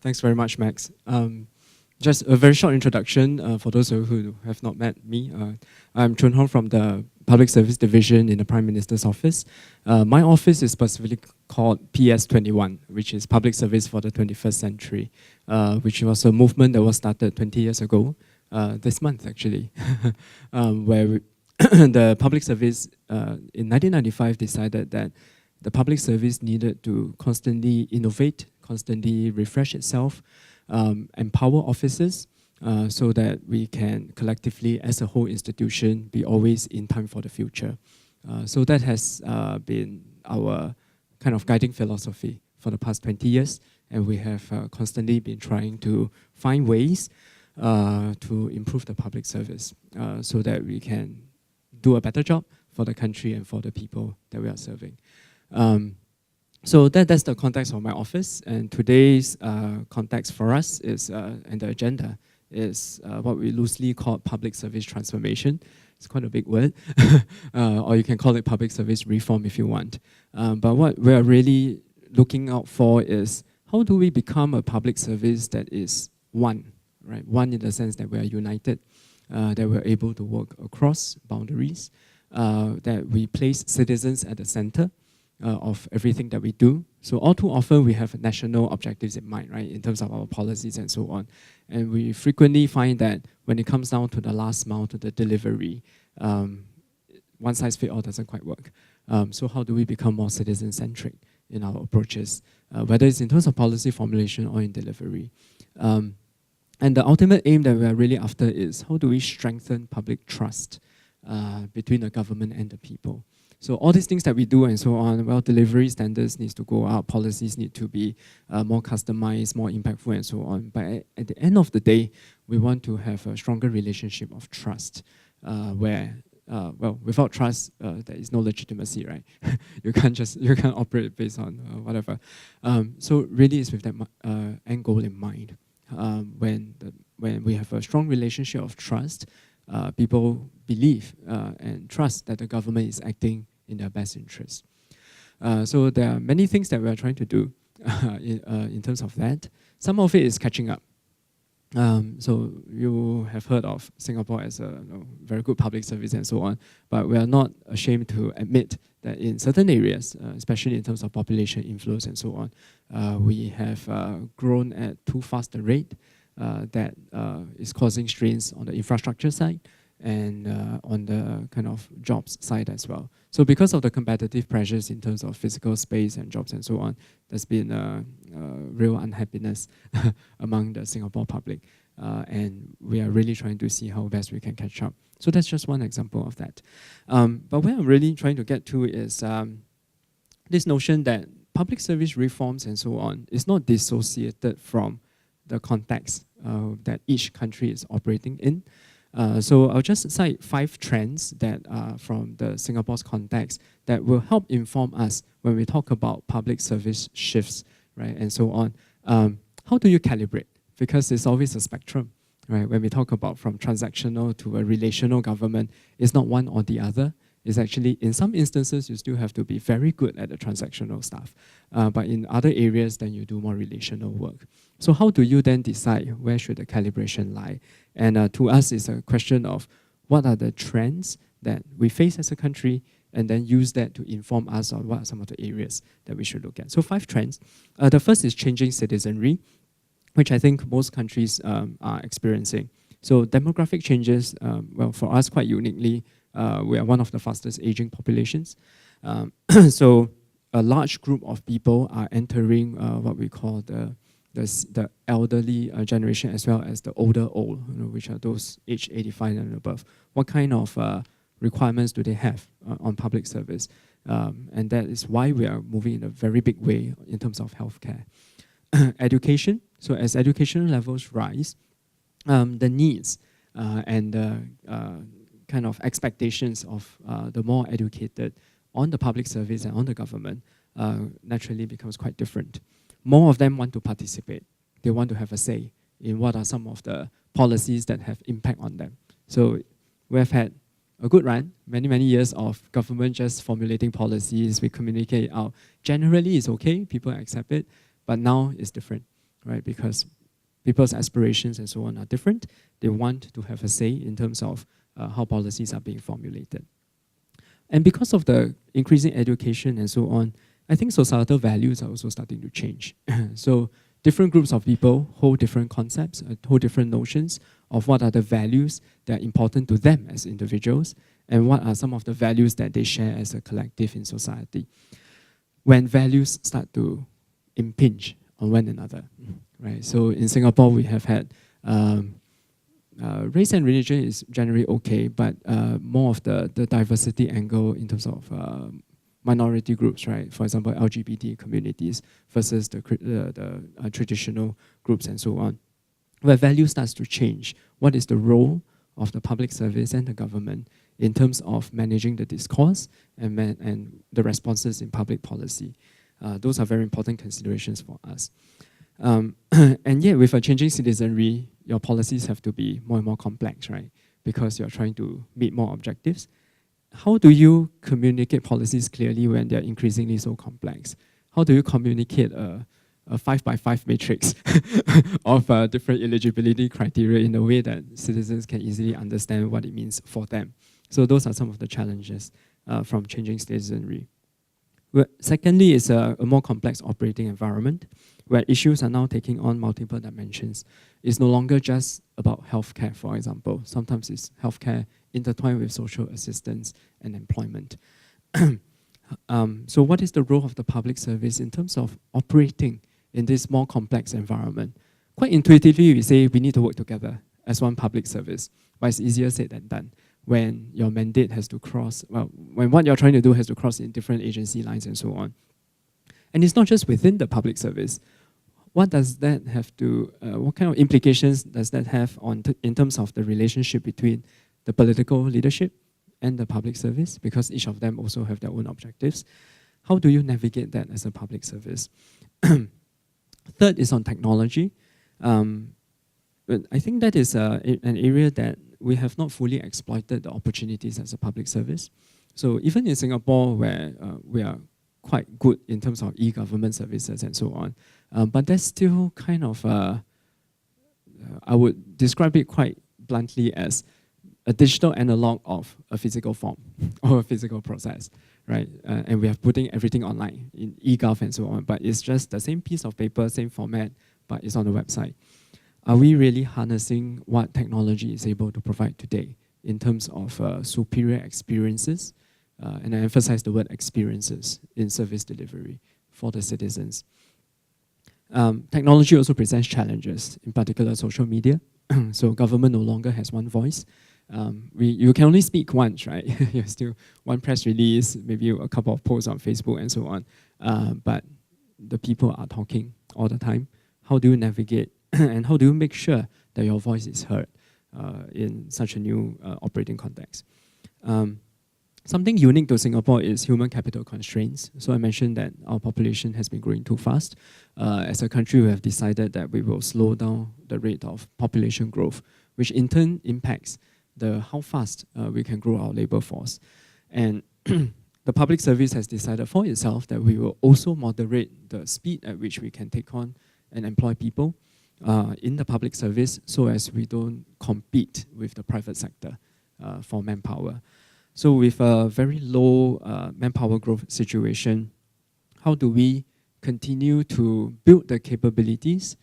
Thanks very much, Max. Just a very short introduction for those who have not met me. I'm Chun Hong from the Public Service Division in the Prime Minister's Office. My office is specifically called PS21, which is Public Service for the 21st Century, which was a movement that was started 20 years ago, this month actually, where the public service in 1995 decided that the public service needed to constantly innovate, constantly refresh itself, empower officers so that we can collectively, as a whole institution, be always in time for the future. So that has been our kind of guiding philosophy for the past 20 years, and we have constantly been trying to find ways to improve the public service so that we can do a better job for the country and for the people that we are serving. So that's the context of my office, and today's context for us is, and the agenda is what we loosely call public service transformation. It's quite a big word, or you can call it public service reform if you want. But what we're really looking out for is how do we become a public service that is one, right? One in the sense that we are united, that we're able to work across boundaries, that we place citizens at the center of everything that we do. So all too often we have national objectives in mind, right, in terms of our policies and so on. And we frequently find that when it comes down to the last mile, to the delivery, one size fits all doesn't quite work. So how do we become more citizen-centric in our approaches, whether it's in terms of policy formulation or in delivery? And the ultimate aim that we are really after is how do we strengthen public trust between the government and the people? So all these things that we do and so on, well, delivery standards needs to go up, policies need to be more customized, more impactful and so on. But at the end of the day, we want to have a stronger relationship of trust where, well, without trust, there is no legitimacy, right? you can't operate based on whatever. So really it's with that end goal in mind. When we have a strong relationship of trust, people believe and trust that the government is acting in their best interest. So there are many things that we are trying to do in terms of that. Some of it is catching up. So you have heard of Singapore as a very good public service and so on, but we are not ashamed to admit that in certain areas, especially in terms of population inflows and so on, we have grown at too fast a rate that is causing strains on the infrastructure side and on the kind of jobs side as well. So because of the competitive pressures in terms of physical space and jobs and so on, there's been a real unhappiness among the Singapore public. And we are really trying to see how best we can catch up. So that's just one example of that. But what I'm really trying to get to is this notion that public service reforms and so on is not dissociated from the context that each country is operating in. So I'll just cite 5 trends that are from the Singapore's context that will help inform us when we talk about public service shifts, right, and so on. How do you calibrate? Because it's always a spectrum, right? When we talk about from transactional to a relational government, it's not one or the other. It's actually, in some instances, you still have to be very good at the transactional stuff. But in other areas, then you do more relational work. So how do you then decide where should the calibration lie? And to us, it's a question of what are the trends that we face as a country, and then use that to inform us on what are some of the areas that we should look at. So 5 trends. The first is changing citizenry, which I think most countries are experiencing. So demographic changes, well, for us quite uniquely, we are one of the fastest aging populations. So a large group of people are entering what we call the elderly generation as well as the older old, which are those aged 85 and above. What kind of requirements do they have on public service? And that is why we are moving in a very big way in terms of healthcare. Education, so as educational levels rise, the needs and the kind of expectations of the more educated on the public service and on the government naturally becomes quite different. More of them want to participate. They want to have a say in what are some of the policies that have impact on them. So we have had a good run, many years of government just formulating policies, we communicate out. Generally it's okay, people accept it, but now it's different. right? Because people's aspirations and so on are different. They want to have a say in terms of how policies are being formulated. And because of the increasing education and so on, I think societal values are also starting to change. So different groups of people hold different concepts, hold different notions of what are the values that are important to them as individuals, and what are some of the values that they share as a collective in society. When values start to impinge on one another, right? So in Singapore, we have had race and religion is generally okay, but more of the diversity angle in terms of minority groups, right? For example, LGBT communities versus the traditional groups and so on. Where value starts to change, what is the role of the public service and the government in terms of managing the discourse and the responses in public policy? Those are very important considerations for us. And yet, with a changing citizenry, your policies have to be more and more complex, right? Because you're trying to meet more objectives. How do you communicate policies clearly when they're increasingly so complex? How do you communicate a 5x5 matrix of different eligibility criteria in a way that citizens can easily understand what it means for them? So those are some of the challenges from changing citizenry. Well, secondly, is a more complex operating environment where issues are now taking on multiple dimensions. It's no longer just about healthcare, for example. Sometimes it's healthcare intertwined with social assistance and employment. So what is the role of the public service in terms of operating in this more complex environment? Quite intuitively, we say we need to work together as one public service, but it's easier said than done when your mandate has to cross, well, when what you're trying to do has to cross in different agency lines and so on. And it's not just within the public service. What does that have to, what kind of implications does that have on in terms of the relationship between the political leadership and the public service? Because each of them also have their own objectives. How do you navigate that as a public service? Third is on technology. But I think that is an area that we have not fully exploited the opportunities as a public service. So even in Singapore, where we are quite good in terms of e-government services and so on, but that's still kind of, I would describe it quite bluntly as a digital analog of a physical form or a physical process, right? And we are putting everything online in e-gov and so on, but it's just the same piece of paper, same format, but it's on the website. Are we really harnessing what technology is able to provide today in terms of superior experiences? And I emphasize the word experiences in service delivery for the citizens. Technology also presents challenges, in particular social media. So government no longer has one voice. You can only speak once, right? You're still one press release, maybe a couple of posts on Facebook and so on. But the people are talking all the time. How do you navigate and how do you make sure that your voice is heard in such a new operating context? Something unique to Singapore is human capital constraints. So I mentioned that our population has been growing too fast. As a country, we have decided that we will slow down the rate of population growth, which in turn impacts how fast we can grow our labor force. And the public service has decided for itself that we will also moderate the speed at which we can take on and employ people in the public service so as we don't compete with the private sector for manpower. So with a very low manpower growth situation, how do we continue to build the capabilities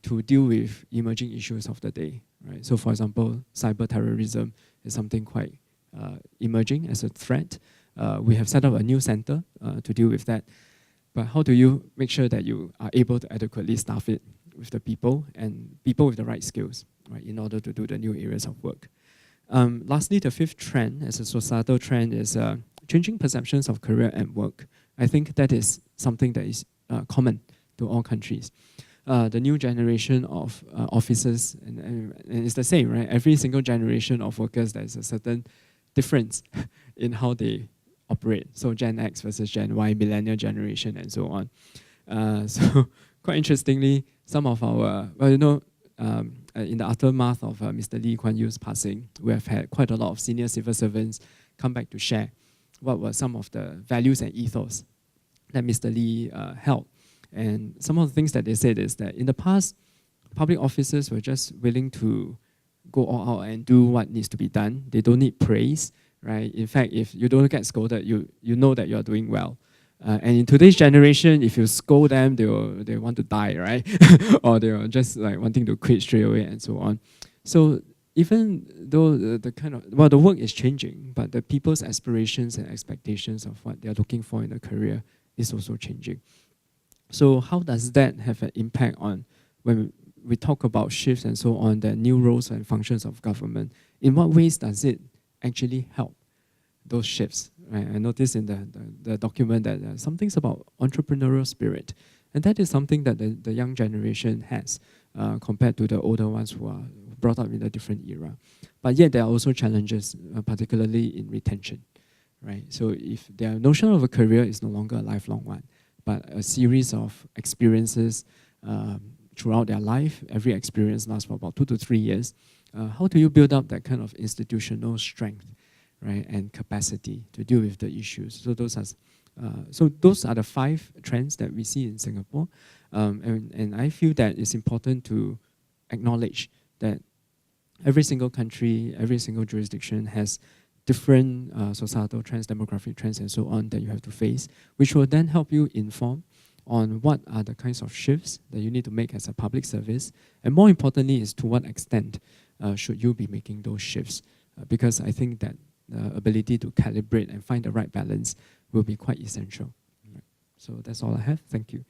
to deal with emerging issues of the day? Right? So for example, cyber terrorism is something quite emerging as a threat. We have set up a new center to deal with that. But how do you make sure that you are able to adequately staff it with the people and people with the right skills, right, in order to do the new areas of work? Lastly, the fifth trend as a societal trend is changing perceptions of career and work. I think that is something that is common to all countries. The new generation of officers, and it's the same, right? Every single generation of workers, there's a certain difference in how they operate. So Gen X versus Gen Y, millennial generation, and so on. So quite interestingly, some of our, well, you know, in the aftermath of Mr. Lee Kuan Yew's passing, we have had quite a lot of senior civil servants come back to share what were some of the values and ethos that Mr. Lee held. And some of the things that they said is that in the past, public officers were just willing to go all out and do what needs to be done. They don't need praise, right? In fact, if you don't get scolded, you know that you're doing well. And in today's generation, if you scold them, they want to die, right? Or they're just like wanting to quit straight away and so on. So even though the kind of, well, the work is changing, but the people's aspirations and expectations of what they're looking for in a career is also changing. So how does that have an impact on when we talk about shifts and so on, the new roles and functions of government? In what ways does it actually help those shifts? Right? I noticed in the document that some things about entrepreneurial spirit, and that is something that the young generation has compared to the older ones who are brought up in a different era. But yet there are also challenges, particularly in retention. Right? So if their notion of a career is no longer a lifelong one, but a series of experiences throughout their life, every experience lasts for about 2 to 3 years, how do you build up that kind of institutional strength, right, and capacity to deal with the issues? So those are the 5 trends that we see in Singapore, and I feel that it's important to acknowledge that every single country, every single jurisdiction has different societal trends, demographic trends, and so on that you have to face, which will then help you inform on what are the kinds of shifts that you need to make as a public service, and more importantly is to what extent should you be making those shifts, because I think that the ability to calibrate and find the right balance will be quite essential. Right. So that's all I have. Thank you.